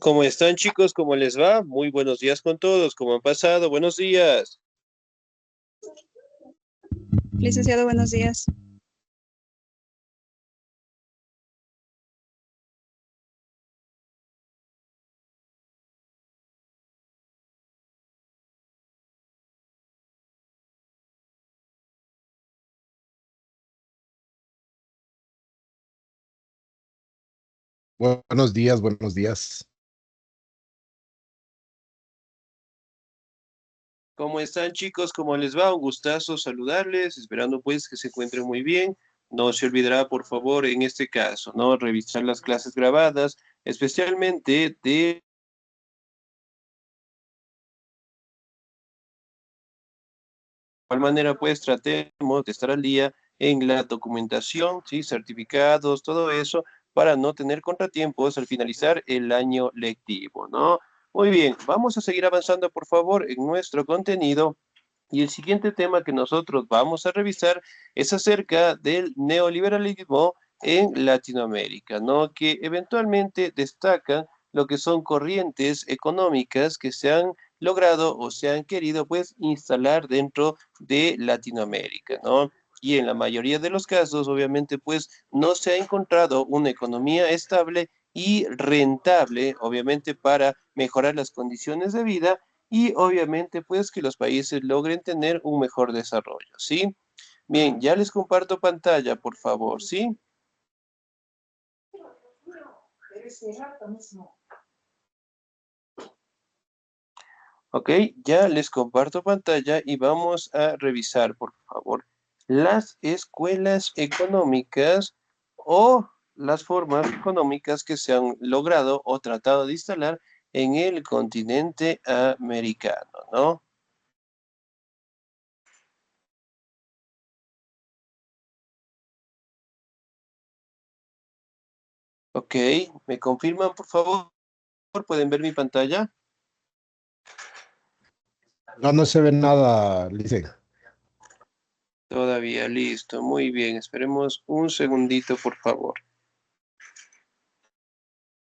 ¿Cómo están, chicos? ¿Cómo les va? Muy buenos días con todos. ¿Cómo han pasado? Buenos días. Licenciado, buenos días. Buenos días, buenos días. ¿Cómo están, chicos? ¿Cómo les va? Un gustazo saludarles, esperando pues que se encuentren muy bien. No se olvidará, por favor, en este caso, ¿no? Revisar las clases grabadas, especialmente de igual manera, pues tratemos de estar al día en la documentación, ¿sí? Certificados, todo eso, para no tener contratiempos al finalizar el año lectivo, ¿no? Muy bien, vamos a seguir avanzando, por favor, en nuestro contenido. Y el siguiente tema que nosotros vamos a revisar es acerca del neoliberalismo en Latinoamérica, ¿no? Que eventualmente destacan lo que son corrientes económicas que se han logrado o se han querido pues instalar dentro de Latinoamérica, ¿no? Y en la mayoría de los casos, obviamente, pues no se ha encontrado una economía estable y rentable, obviamente, para mejorar las condiciones de vida y obviamente pues que los países logren tener un mejor desarrollo, ¿sí? Bien, ya les comparto pantalla, por favor, ¿sí? Ok, ya les comparto pantalla y vamos a revisar, por favor, las escuelas económicas o las formas económicas que se han logrado o tratado de instalar en el continente americano, ¿no? Ok, ¿me confirman, por favor? ¿Pueden ver mi pantalla? No, no se ve nada, Lice. Todavía listo, muy bien. Esperemos un segundito, por favor.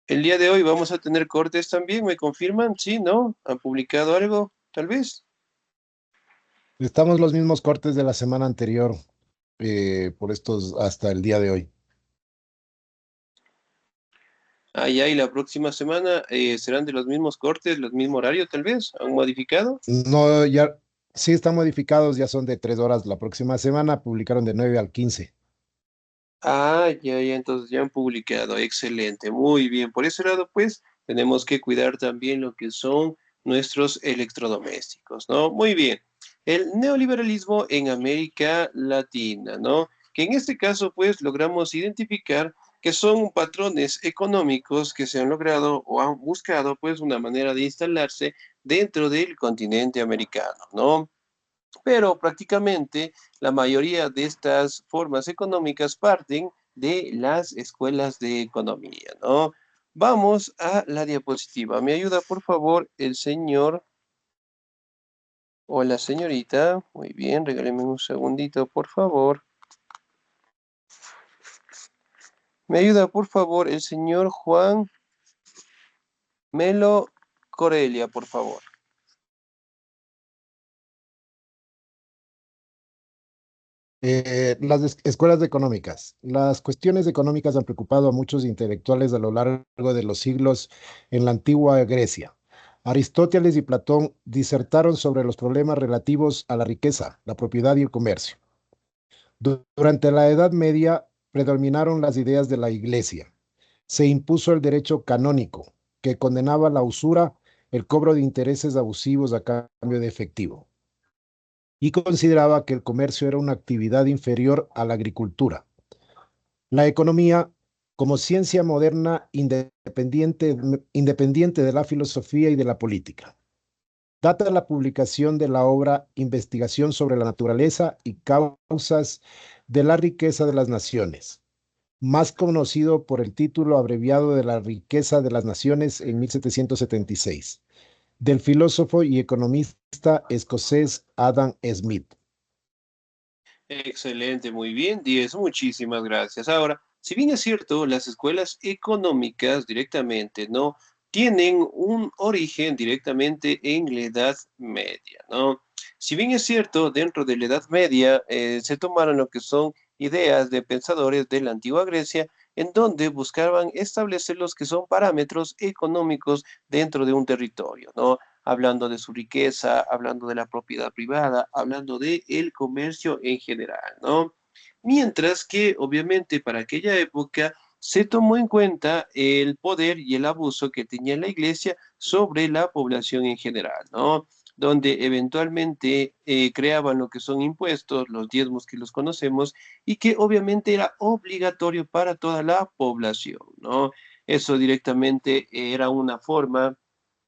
El día de hoy vamos a tener cortes también, ¿me confirman? Sí, ¿no? ¿Han publicado algo? Tal vez. Estamos los mismos cortes de la semana anterior, por estos hasta el día de hoy. Ah, ya, y la próxima semana serán de los mismos cortes, los mismos horarios, tal vez. ¿Han modificado? No, ya, sí están modificados, ya son de 3 horas. La próxima semana publicaron de 9 al 15. Ah, ya, ya, entonces ya han publicado. Excelente, muy bien. Por ese lado, pues, tenemos que cuidar también lo que son nuestros electrodomésticos, ¿no? Muy bien. El neoliberalismo en América Latina, ¿no? Que en este caso, pues, logramos identificar que son patrones económicos que se han logrado o han buscado, pues, una manera de instalarse dentro del continente americano, ¿no? Pero prácticamente la mayoría de estas formas económicas parten de las escuelas de economía, ¿no? Vamos a la diapositiva. ¿Me ayuda, por favor, el señor o la señorita? Muy bien, regáleme un segundito, por favor. ¿Me ayuda, por favor, el señor Juan Melo Corelia, por favor? Escuelas económicas. Las cuestiones económicas han preocupado a muchos intelectuales a lo largo de los siglos en la antigua Grecia. Aristóteles y Platón disertaron sobre los problemas relativos a la riqueza, la propiedad y el comercio. Durante la Edad Media predominaron las ideas de la Iglesia. Se impuso el derecho canónico, que condenaba la usura, el cobro de intereses abusivos a cambio de efectivo, y consideraba que el comercio era una actividad inferior a la agricultura. La economía, como ciencia moderna independiente de la filosofía y de la política. Data la publicación de la obra Investigación sobre la naturaleza y causas de la riqueza de las naciones, más conocido por el título abreviado de La riqueza de las naciones en 1776, del filósofo y economista escocés Adam Smith. Excelente, muy bien, 10, muchísimas gracias. Ahora, Si bien es cierto, las escuelas económicas directamente, ¿no? Tienen un origen directamente en la Edad Media, ¿no? Si bien es cierto, dentro de la Edad Media se tomaron lo que son ideas de pensadores de la antigua Grecia, en donde buscaban establecer los que son parámetros económicos dentro de un territorio, ¿no? Hablando de su riqueza, hablando de la propiedad privada, hablando de el comercio en general, ¿no? Mientras que obviamente para aquella época se tomó en cuenta el poder y el abuso que tenía la iglesia sobre la población en general, ¿no? Donde eventualmente creaban lo que son impuestos, los diezmos que los conocemos, y que obviamente era obligatorio para toda la población, ¿no? Eso directamente era una forma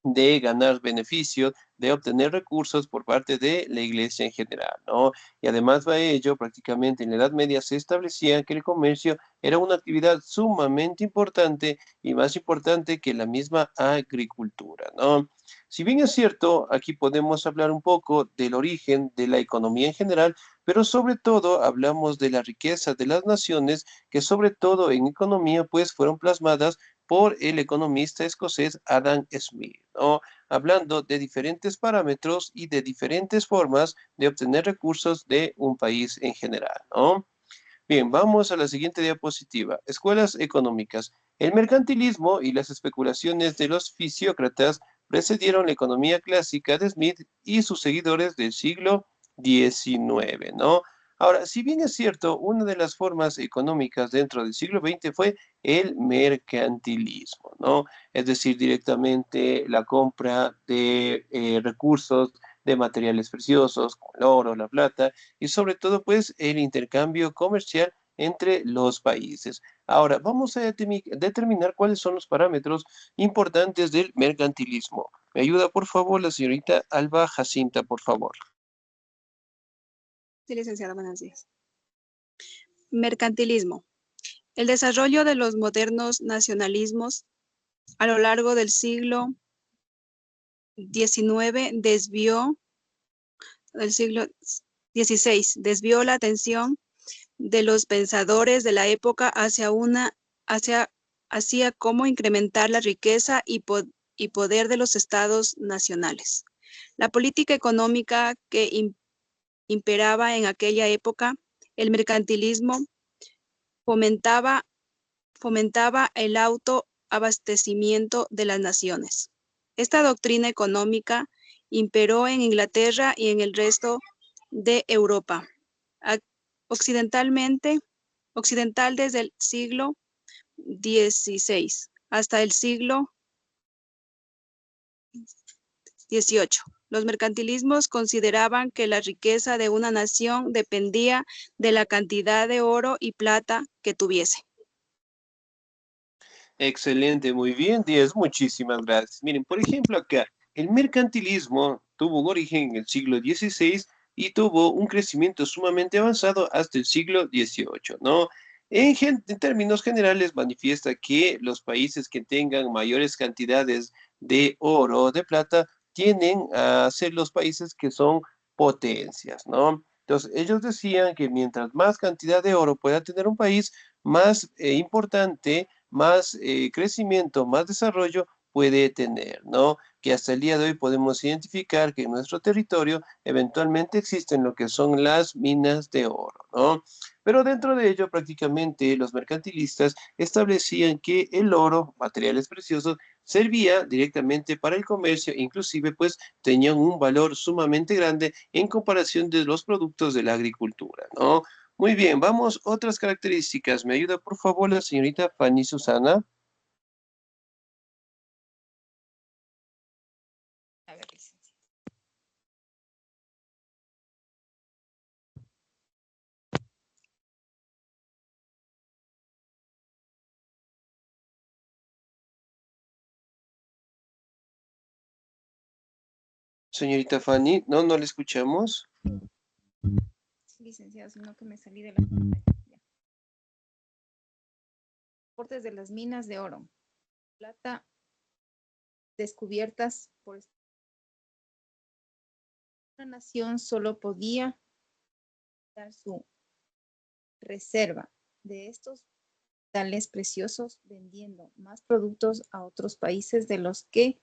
de ganar beneficios, de obtener recursos por parte de la iglesia en general, ¿no? Y además de ello, prácticamente en la Edad Media se establecía que el comercio era una actividad sumamente importante y más importante que la misma agricultura, ¿no? Si bien es cierto, aquí podemos hablar un poco del origen de la economía en general, pero sobre todo hablamos de la riqueza de las naciones que sobre todo en economía pues fueron plasmadas por el economista escocés Adam Smith, ¿no? Hablando de diferentes parámetros y de diferentes formas de obtener recursos de un país en general, ¿no? Bien, vamos a la siguiente diapositiva. Escuelas económicas. El mercantilismo y las especulaciones de los fisiócratas precedieron la economía clásica de Smith y sus seguidores del siglo XIX, ¿no? Ahora, si bien es cierto, una de las formas económicas dentro del siglo XX fue el mercantilismo, ¿no? Es decir, directamente la compra de recursos, de materiales preciosos, como el oro, la plata, y sobre todo, pues, el intercambio comercial entre los países. Ahora, vamos a determinar cuáles son los parámetros importantes del mercantilismo. ¿Me ayuda, por favor, la señorita Alba Jacinta, por favor? Sí, licenciado, buenos días. Mercantilismo. El desarrollo de los modernos nacionalismos a lo largo del siglo XIX desvió la atención de los pensadores de la época hacia cómo incrementar la riqueza y poder de los estados nacionales. La política económica que imperaba en aquella época, el mercantilismo, fomentaba el autoabastecimiento de las naciones. Esta doctrina económica imperó en Inglaterra y en el resto de Europa. Occidental desde el siglo XVI hasta el siglo XVIII. Los mercantilismos consideraban que la riqueza de una nación dependía de la cantidad de oro y plata que tuviese. Excelente, muy bien, 10, muchísimas gracias. Miren, por ejemplo, acá, el mercantilismo tuvo un origen en el siglo XVI y tuvo un crecimiento sumamente avanzado hasta el siglo XVIII, ¿no? En términos generales, manifiesta que los países que tengan mayores cantidades de oro o de plata tienden a ser los países que son potencias, ¿no? Entonces, ellos decían que mientras más cantidad de oro pueda tener un país, más importante, más crecimiento, más desarrollo puede tener, ¿no? Que hasta el día de hoy podemos identificar que en nuestro territorio eventualmente existen lo que son las minas de oro, ¿no? Pero dentro de ello prácticamente los mercantilistas establecían que el oro, materiales preciosos, servía directamente para el comercio, inclusive pues tenían un valor sumamente grande en comparación de los productos de la agricultura, ¿no? Muy bien, vamos otras características. ¿Me ayuda por favor la señorita Fanny Susana? A ver, licencia. Señorita Fanny, no, no le escuchamos. Sí, licenciado, sino que me salí de la pantalla. Ya. Aportes de las minas de oro, plata descubiertas por una nación solo podía dar su reserva de estos metales preciosos, vendiendo más productos a otros países de los que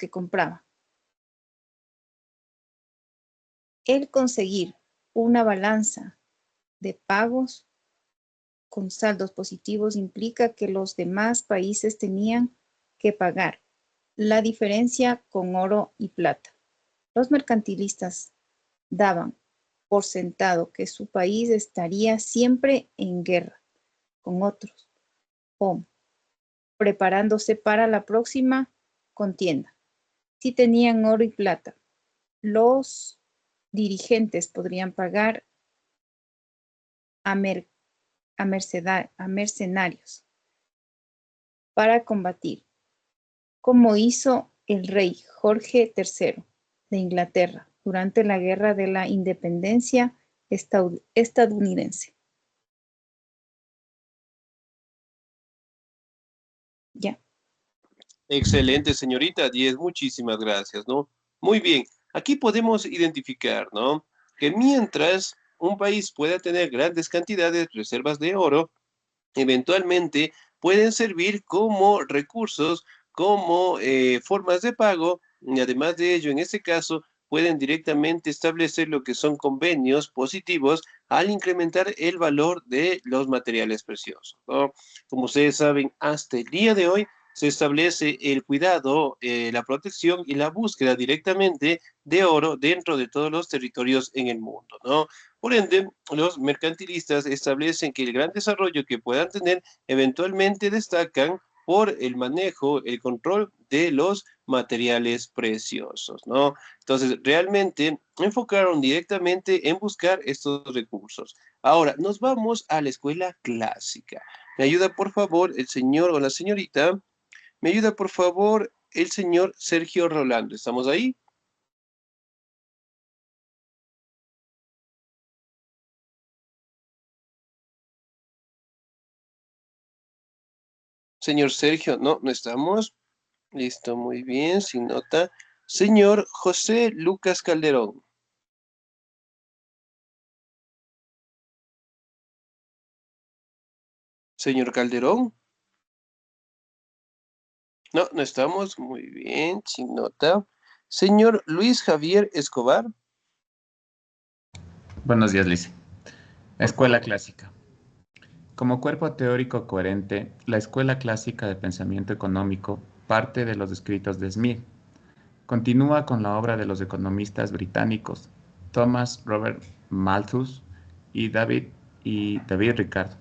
compraba. El conseguir una balanza de pagos con saldos positivos implica que los demás países tenían que pagar la diferencia con oro y plata. Los mercantilistas daban por sentado que su país estaría siempre en guerra con otros o preparándose para la próxima contienda. Si tenían oro y plata, los dirigentes podrían pagar a mercenarios para combatir, como hizo el rey Jorge III de Inglaterra durante la Guerra de la Independencia estadounidense. Ya. Excelente, señorita 10, muchísimas gracias, ¿no? Muy bien, aquí podemos identificar, ¿no? Que mientras un país pueda tener grandes cantidades de reservas de oro, eventualmente pueden servir como recursos, como formas de pago, y además de ello, en este caso, pueden directamente establecer lo que son convenios positivos al incrementar el valor de los materiales preciosos, ¿no? Como ustedes saben, hasta el día de hoy se establece el cuidado, la protección y la búsqueda directamente de oro dentro de todos los territorios en el mundo, ¿no? Por ende, los mercantilistas establecen que el gran desarrollo que puedan tener eventualmente destacan por el manejo, el control de los materiales preciosos, ¿no? Entonces, realmente enfocaron directamente en buscar estos recursos. Ahora, nos vamos a la escuela clásica. ¿Me ayuda, por favor, el señor o la señorita? ¿Me ayuda, por favor, el señor Sergio Rolando? ¿Estamos ahí? Señor Sergio, no, no estamos. Listo, muy bien, sin nota. Señor José Lucas Calderón. Señor Calderón. No, no estamos. Muy bien, sin nota. Señor Luis Javier Escobar. Buenos días, Lice. Escuela clásica. Como cuerpo teórico coherente, la escuela clásica de pensamiento económico parte de los escritos de Smith. Continúa con la obra de los economistas británicos Thomas Robert Malthus y David Ricardo.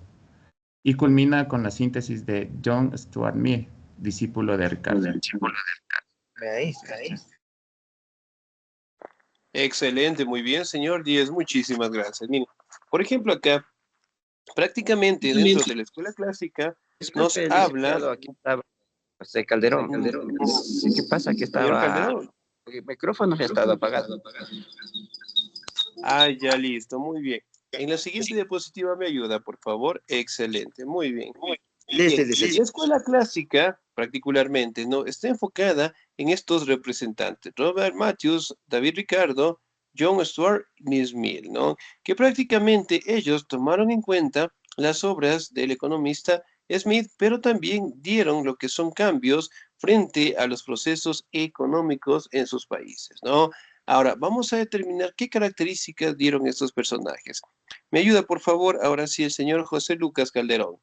Y culmina con la síntesis de John Stuart Mill, discípulo de Ricardo. Excelente, muy bien, señor Díez, muchísimas gracias. Miren, por ejemplo, acá, prácticamente dentro de la escuela clásica, nos Disculpe, habla, licenciado, aquí estaba José Calderón. Sí, ¿qué pasa? Que señor estaba, Calderón. el micrófono ya estaba apagado. Ah, ya listo, muy bien. En la siguiente diapositiva me ayuda, por favor. Excelente, muy bien. Listo, Bien, licenciado. la escuela clásica, particularmente, ¿no? Está enfocada en estos representantes, Robert Matthews, David Ricardo, John Stuart Mill, ¿no? Que prácticamente ellos tomaron en cuenta las obras del economista Smith, pero también dieron lo que son cambios frente a los procesos económicos en sus países, ¿no? Ahora, vamos a determinar qué características dieron estos personajes. Me ayuda, por favor, ahora sí, el señor José Lucas Calderón.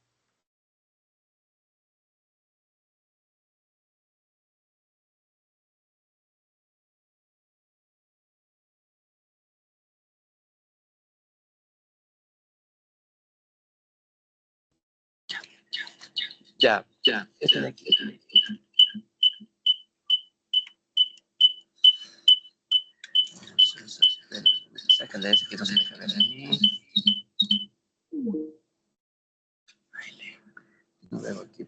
Ya. Este de aquí. Sácale ese que no se deja ver ahí. No veo aquí.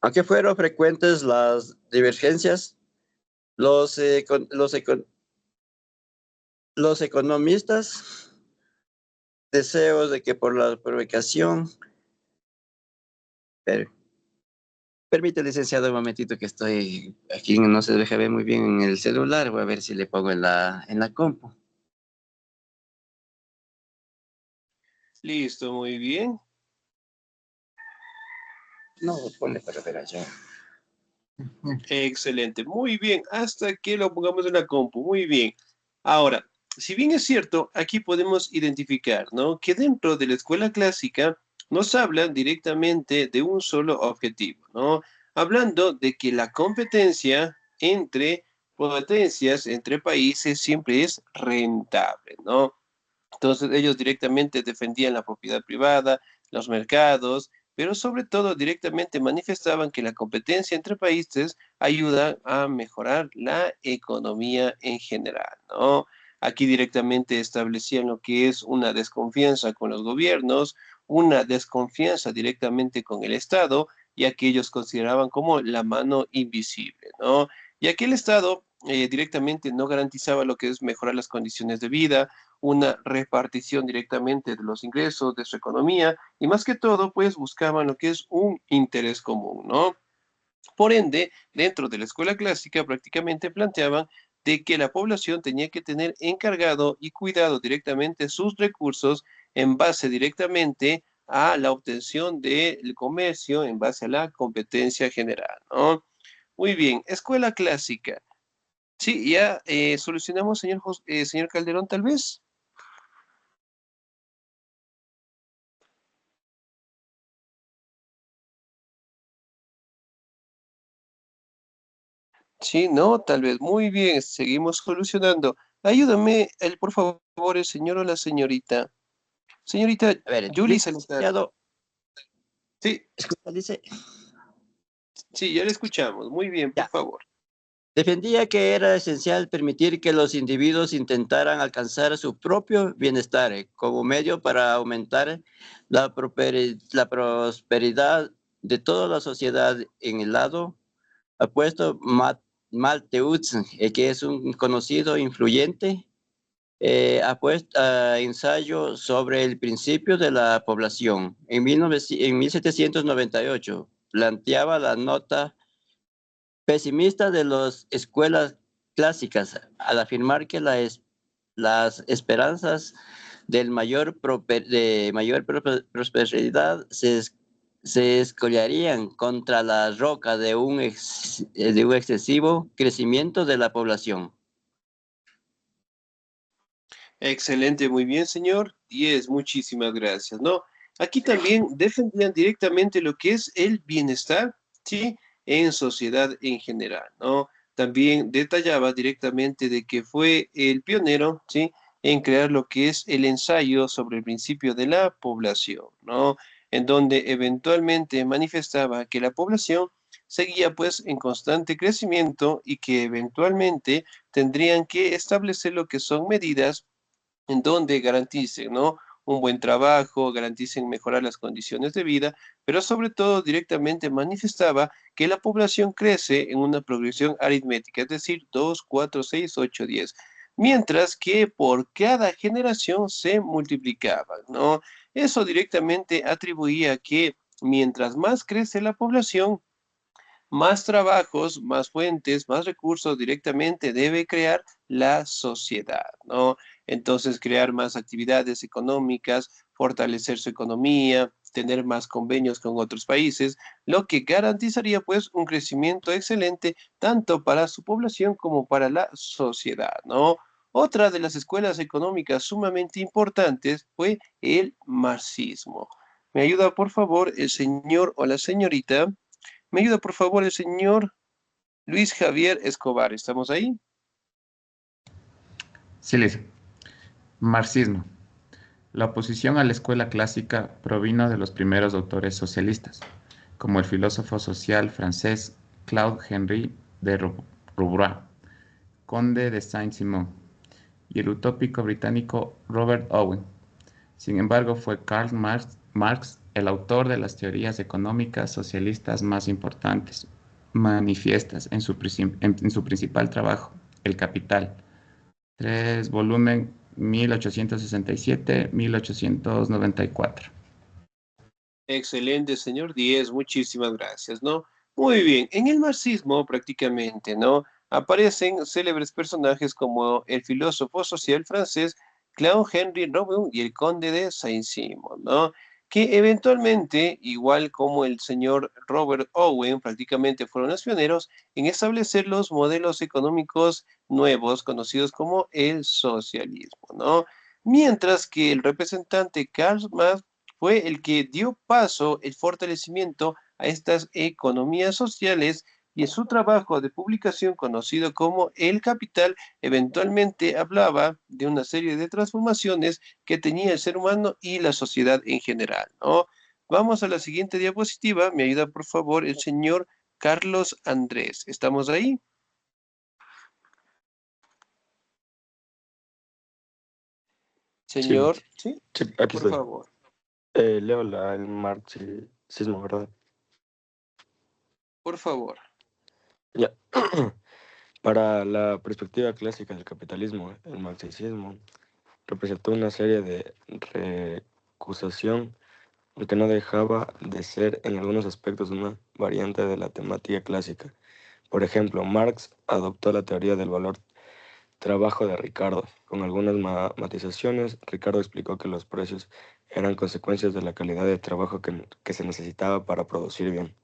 Aunque fueron frecuentes las divergencias, los economistas deseos de que por la provocación Permite, licenciado, un momentito que estoy aquí, no se deja ver muy bien en el celular. Voy a ver si le pongo en la compu. Listo, muy bien. No, ponle para ver allá. Excelente, muy bien, hasta que lo pongamos en la compu, muy bien. Ahora, si bien es cierto, aquí podemos identificar, ¿no? Que dentro de la escuela clásica nos hablan directamente de un solo objetivo, ¿no? Hablando de que la competencia entre potencias, entre países, siempre es rentable, ¿no? Entonces ellos directamente defendían la propiedad privada, los mercados, pero sobre todo directamente manifestaban que la competencia entre países ayuda a mejorar la economía en general, ¿no? Aquí directamente establecían lo que es una desconfianza con los gobiernos, una desconfianza directamente con el Estado, ya que ellos consideraban como la mano invisible, ¿no? Ya que el Estado directamente no garantizaba lo que es mejorar las condiciones de vida, una repartición directamente de los ingresos de su economía y más que todo, pues buscaban lo que es un interés común, ¿no? Por ende, dentro de la escuela clásica prácticamente planteaban de que la población tenía que tener encargado y cuidado directamente sus recursos en base directamente a la obtención del comercio, en base a la competencia general, ¿no? Muy bien, escuela clásica. Sí, ya solucionamos, señor Calderón, tal vez. Sí, no, tal vez. Muy bien, seguimos solucionando. Ayúdame, por favor, el señor o la señorita. Señorita A ver, Julie Salazar. licenciado, Sí, escucha, dice, sí, ya le escuchamos. Muy bien, por ya. favor. Defendía que era esencial permitir que los individuos intentaran alcanzar su propio bienestar como medio para aumentar la prosperidad de toda la sociedad. En el lado opuesto, Malthus, que es un conocido influyente, ha puesto ensayo sobre el principio de la población. En 1798 planteaba la nota pesimista de las escuelas clásicas al afirmar que las esperanzas de mayor prosperidad se escollarían contra la roca de de un excesivo crecimiento de la población. Excelente, muy bien, señor. 10, muchísimas gracias, ¿no? Aquí también defendían directamente lo que es el bienestar, ¿sí? En sociedad en general, ¿no? También detallaba directamente de que fue el pionero, ¿sí? En crear lo que es el ensayo sobre el principio de la población, ¿no? En donde eventualmente manifestaba que la población seguía pues en constante crecimiento y que eventualmente tendrían que establecer lo que son medidas en donde garanticen, ¿no? Un buen trabajo, garanticen mejorar las condiciones de vida, pero sobre todo directamente manifestaba que la población crece en una progresión aritmética, es decir, 2, 4, 6, 8, 10, mientras que por cada generación se multiplicaban, ¿no? Eso directamente atribuía que mientras más crece la población, más trabajos, más fuentes, más recursos directamente debe crear la sociedad, ¿no? Entonces, crear más actividades económicas, fortalecer su economía, tener más convenios con otros países, lo que garantizaría pues un crecimiento excelente tanto para su población como para la sociedad, ¿no? Otra de las escuelas económicas sumamente importantes fue el marxismo. ¿Me ayuda, por favor, el señor o la señorita? ¿Me ayuda, por favor, el señor Luis Javier Escobar? ¿Estamos ahí? Sí, Liz. Marxismo. La oposición a la escuela clásica provino de los primeros autores socialistas, como el filósofo social francés Claude-Henri de Rouvroy, conde de Saint-Simon, y el utópico británico Robert Owen. Sin embargo, fue Karl Marx el autor de las teorías económicas socialistas más importantes, manifiestas en su principal trabajo, El Capital, 3 volumen 1867-1894. Excelente, señor 10, muchísimas gracias, ¿no? Muy bien, en el marxismo prácticamente, ¿no? Aparecen célebres personajes como el filósofo social francés Claude-Henri Robin y el conde de Saint-Simon, ¿no? Que eventualmente, igual como el señor Robert Owen, prácticamente fueron los pioneros en establecer los modelos económicos nuevos conocidos como el socialismo, ¿no? Mientras que el representante Karl Marx fue el que dio paso el fortalecimiento a estas economías sociales y en su trabajo de publicación conocido como El Capital, eventualmente hablaba de una serie de transformaciones que tenía el ser humano y la sociedad en general, ¿no? Vamos a la siguiente diapositiva. Me ayuda, por favor, el señor Carlos Andrés. ¿Estamos ahí? Sí, Señor, sí, sí, aquí por estoy. favor. Leo el marxismo, ¿verdad? Por favor. Ya. Para la perspectiva clásica del capitalismo, el marxismo representó una serie de recusación, lo que no dejaba de ser en algunos aspectos una variante de la temática clásica. Por ejemplo, Marx adoptó la teoría del valor trabajo de Ricardo. Con algunas matizaciones, Ricardo explicó que los precios eran consecuencias de la calidad de trabajo que se necesitaba para producir bien.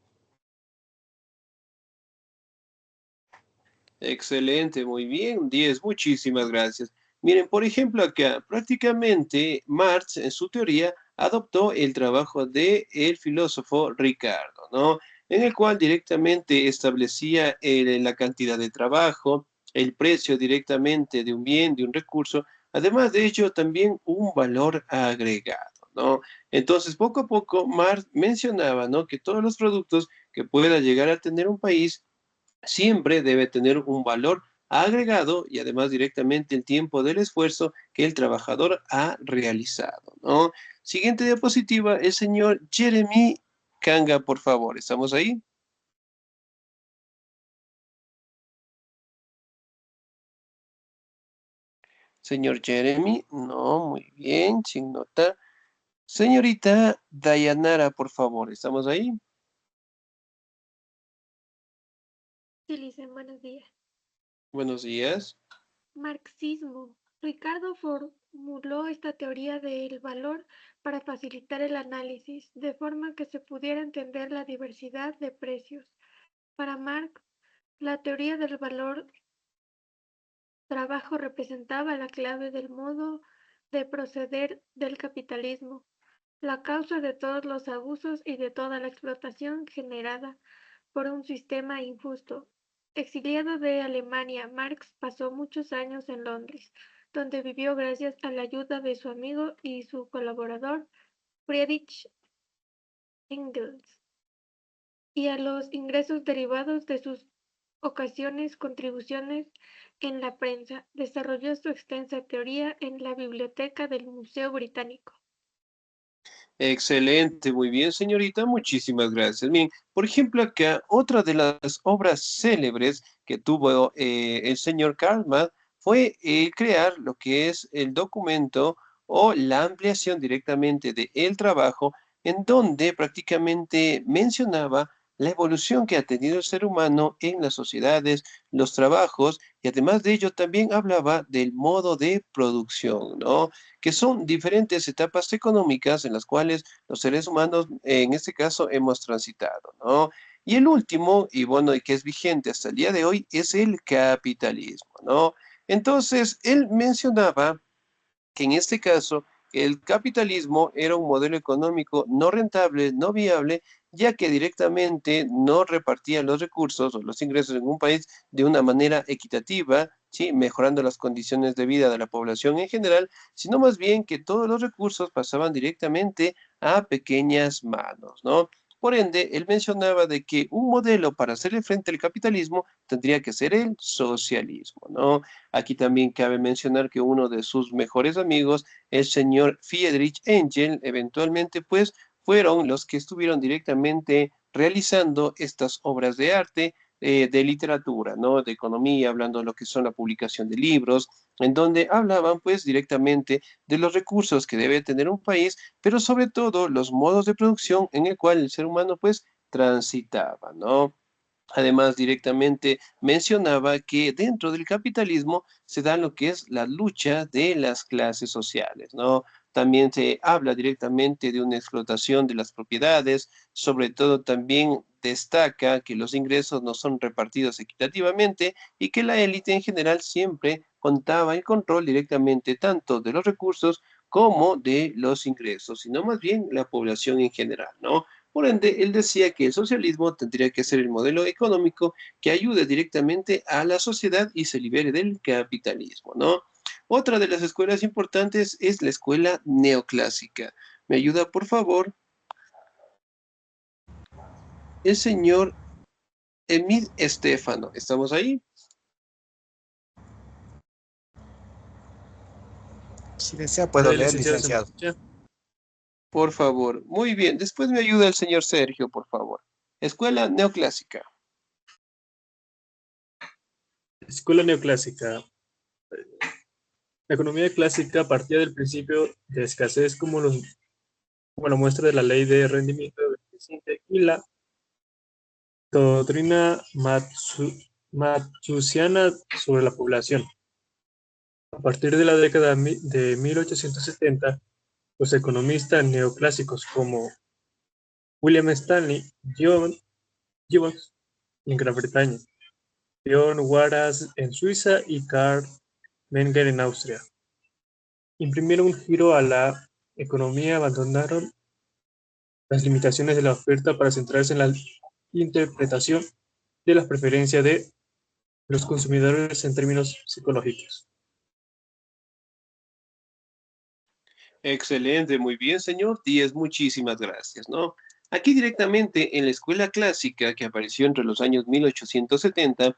Excelente, muy bien, 10, muchísimas gracias. Miren, por ejemplo, acá prácticamente Marx en su teoría adoptó el trabajo de el filósofo Ricardo, ¿no? En el cual directamente establecía la cantidad de trabajo, el precio directamente de un bien, de un recurso, además de ello también un valor agregado, ¿no? Entonces, poco a poco, Marx mencionaba, ¿no? Que todos los productos que pueda llegar a tener un país siempre debe tener un valor agregado y además directamente el tiempo del esfuerzo que el trabajador ha realizado, ¿no? Siguiente diapositiva, el señor Jeremy Kanga, por favor. ¿Estamos ahí? Señor Jeremy, no, muy bien, sin nota. Señorita Dayanara, por favor. ¿Estamos ahí? Sí, Licen, buenos días. Buenos días. Marxismo. Ricardo formuló esta teoría del valor para facilitar el análisis, de forma que se pudiera entender la diversidad de precios. Para Marx, la teoría del valor trabajo representaba la clave del modo de proceder del capitalismo, la causa de todos los abusos y de toda la explotación generada por un sistema injusto. Exiliado de Alemania, Marx pasó muchos años en Londres, donde vivió gracias a la ayuda de su amigo y su colaborador Friedrich Engels y a los ingresos derivados de sus contribuciones en la prensa. Desarrolló su extensa teoría en la biblioteca del Museo Británico. Excelente, muy bien, señorita, muchísimas gracias. Bien, por ejemplo, acá otra de las obras célebres que tuvo el señor Karl Marx fue crear lo que es el documento o la ampliación directamente de el trabajo, en donde prácticamente mencionaba la evolución que ha tenido el ser humano en las sociedades, los trabajos, y además de ello también hablaba del modo de producción, ¿no? Que son diferentes etapas económicas en las cuales los seres humanos, en este caso, hemos transitado, ¿no? Y el último, y bueno, y que es vigente hasta el día de hoy, es el capitalismo, ¿no? Entonces, él mencionaba que en este caso el capitalismo era un modelo económico no rentable, no viable, ya que directamente no repartía los recursos o los ingresos en un país de una manera equitativa, ¿sí? Mejorando las condiciones de vida de la población en general, sino más bien que todos los recursos pasaban directamente a pequeñas manos, ¿no? Por ende, él mencionaba de que un modelo para hacerle frente al capitalismo tendría que ser el socialismo, ¿no? Aquí también cabe mencionar que uno de sus mejores amigos, el señor Friedrich Engel, eventualmente pues fueron los que estuvieron directamente realizando estas obras de arte, de literatura, ¿no? De economía, hablando de lo que son la publicación de libros, en donde hablaban pues directamente de los recursos que debe tener un país, pero sobre todo los modos de producción en el cual el ser humano pues transitaba, ¿no? Además, directamente mencionaba que dentro del capitalismo se da lo que es la lucha de las clases sociales, ¿no? También se habla directamente de una explotación de las propiedades, sobre todo también destaca que los ingresos no son repartidos equitativamente y que la élite en general siempre contaba el control directamente tanto de los recursos como de los ingresos, sino más bien la población en general, ¿no? Por ende, él decía que el socialismo tendría que ser el modelo económico que ayude directamente a la sociedad y se libere del capitalismo, ¿no? Otra de las escuelas importantes es la escuela neoclásica. ¿Me ayuda, por favor, el señor Emil Estefano? ¿Estamos ahí? Si desea, puedo leer, Licenciado, ¿se me licenciado. escucha? Por favor. Muy bien. Después me ayuda el señor Sergio, por favor. Escuela neoclásica. Escuela neoclásica. La economía clásica partía del principio de escasez como la muestra de la ley de rendimiento beneficente y la doctrina malthusiana sobre la población. A partir de la década de 1870, los economistas neoclásicos como William Stanley Gibbons en Gran Bretaña, John Wallace en Suiza y Karl Menger en Austria, imprimieron un giro a la economía, abandonaron las limitaciones de la oferta para centrarse en la interpretación de las preferencias de los consumidores en términos psicológicos. Excelente, muy bien, señor Díez, muchísimas gracias, ¿no? Aquí directamente en la escuela clásica que apareció entre los años 1870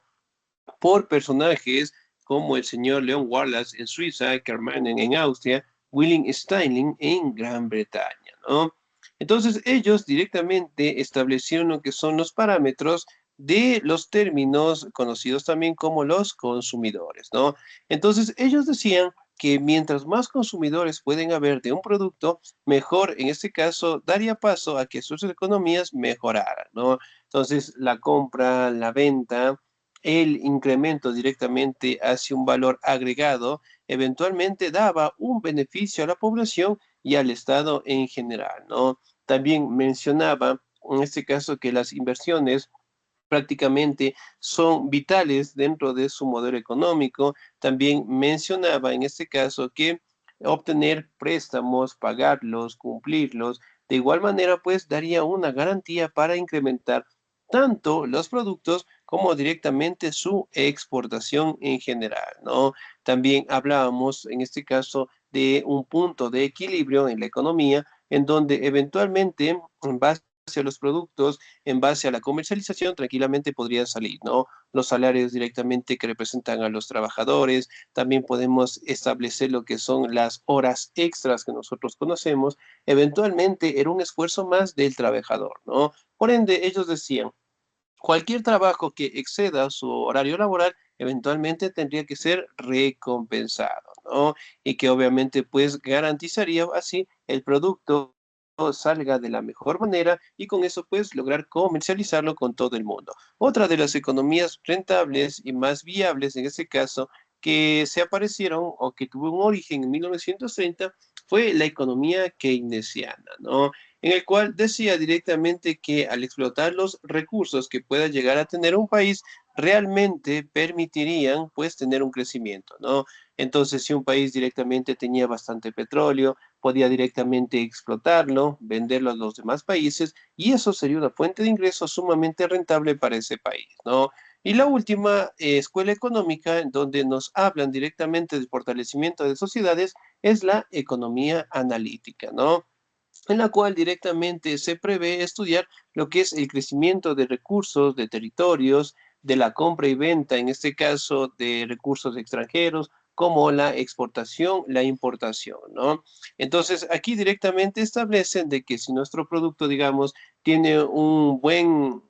por personajes como el señor Leon Wallace en Suiza, Kermanen en Austria, William Steining en Gran Bretaña, ¿no? Entonces ellos directamente establecieron lo que son los parámetros de los términos conocidos también como los consumidores, ¿no? Entonces ellos decían que mientras más consumidores pueden haber de un producto, mejor en este caso daría paso a que sus economías mejoraran, ¿no? Entonces la compra, la venta, el incremento directamente hacia un valor agregado, eventualmente daba un beneficio a la población y al Estado en general, ¿no? También mencionaba, en este caso, que las inversiones prácticamente son vitales dentro de su modelo económico. También mencionaba en este caso que obtener préstamos, pagarlos, cumplirlos, de igual manera pues daría una garantía para incrementar tanto los productos como directamente su exportación en general, ¿no? También hablábamos en este caso de un punto de equilibrio en la economía en donde eventualmente en base a los productos, en base a la comercialización, tranquilamente podría salir, ¿no? Los salarios directamente que representan a los trabajadores, también podemos establecer lo que son las horas extras que nosotros conocemos, eventualmente era un esfuerzo más del trabajador, ¿no? Por ende, ellos decían, cualquier trabajo que exceda su horario laboral eventualmente tendría que ser recompensado, ¿no? Y que obviamente pues garantizaría así el producto salga de la mejor manera y con eso pues lograr comercializarlo con todo el mundo. Otra de las economías rentables y más viables en este caso que se aparecieron o que tuvo un origen en 1930 fue la economía keynesiana, ¿no? En el cual decía directamente que al explotar los recursos que pueda llegar a tener un país, realmente permitirían pues tener un crecimiento, ¿no? Entonces, si un país directamente tenía bastante petróleo, podía directamente explotarlo, venderlo a los demás países y eso sería una fuente de ingresos sumamente rentable para ese país, ¿no? Y la última escuela económica en donde nos hablan directamente del fortalecimiento de sociedades es la economía analítica, ¿no? En la cual directamente se prevé estudiar lo que es el crecimiento de recursos, de territorios, de la compra y venta, en este caso de recursos extranjeros, como la exportación, la importación, ¿no? Entonces, aquí directamente establecen de que si nuestro producto, digamos, tiene un buen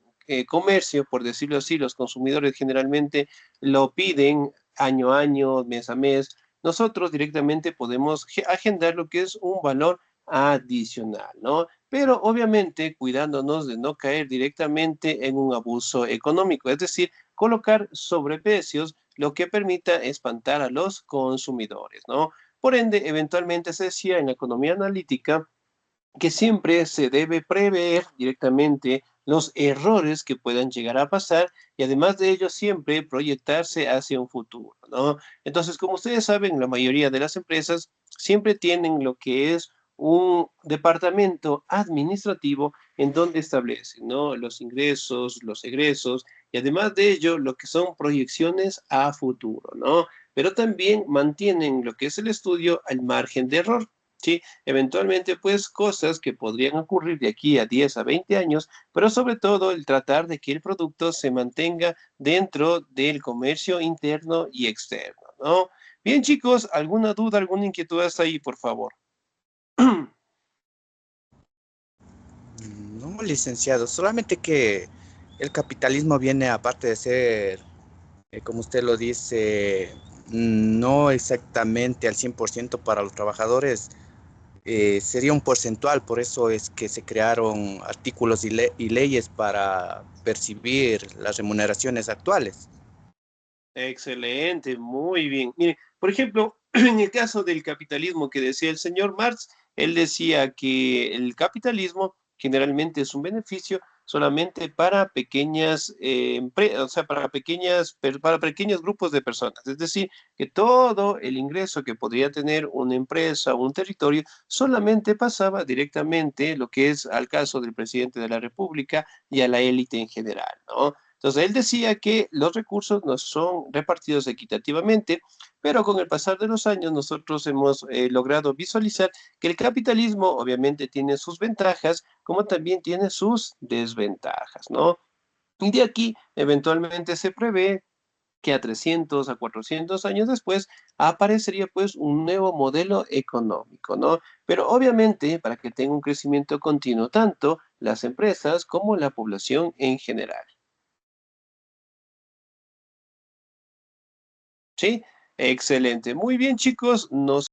comercio, por decirlo así, los consumidores generalmente lo piden año a año, mes a mes, nosotros directamente podemos agendar lo que es un valor adicional, ¿no? pero obviamente cuidándonos de no caer directamente en un abuso económico, es decir, colocar sobreprecios, lo que permita espantar a los consumidores, ¿no? Por ende, eventualmente se decía en la economía analítica que siempre se debe prever directamente los errores que puedan llegar a pasar y además de ello siempre proyectarse hacia un futuro, ¿no? Entonces, como ustedes saben, la mayoría de las empresas siempre tienen lo que es un departamento administrativo en donde establecen, ¿no? Los ingresos, los egresos y además de ello lo que son proyecciones a futuro, ¿no? Pero también mantienen lo que es el estudio al margen de error. ¿Sí? Eventualmente, pues, cosas que podrían ocurrir de aquí a 10 a 20 años, pero sobre todo el tratar de que el producto se mantenga dentro del comercio interno y externo, ¿no? Bien, chicos, ¿alguna duda, alguna inquietud hasta ahí, por favor? No, licenciado, solamente que el capitalismo viene, aparte de ser, como usted lo dice, no exactamente al 100% para los trabajadores, sería un porcentual, por eso es que se crearon artículos y leyes para percibir las remuneraciones actuales. Excelente, muy bien. Mire, por ejemplo, en el caso del capitalismo que decía el señor Marx, él decía que el capitalismo generalmente es un beneficio solamente para pequeñas, o sea, para pequeños grupos de personas. Es decir, que todo el ingreso que podría tener una empresa o un territorio solamente pasaba directamente, lo que es al caso del presidente de la República y a la élite en general, ¿no? Entonces, él decía que los recursos no son repartidos equitativamente, pero con el pasar de los años nosotros hemos logrado visualizar que el capitalismo obviamente tiene sus ventajas, como también tiene sus desventajas, ¿no? Y de aquí, eventualmente se prevé que a 300, a 400 años después aparecería pues un nuevo modelo económico, ¿no? Pero obviamente para que tenga un crecimiento continuo tanto las empresas como la población en general. ¿Sí? Excelente. Muy bien, chicos. Nos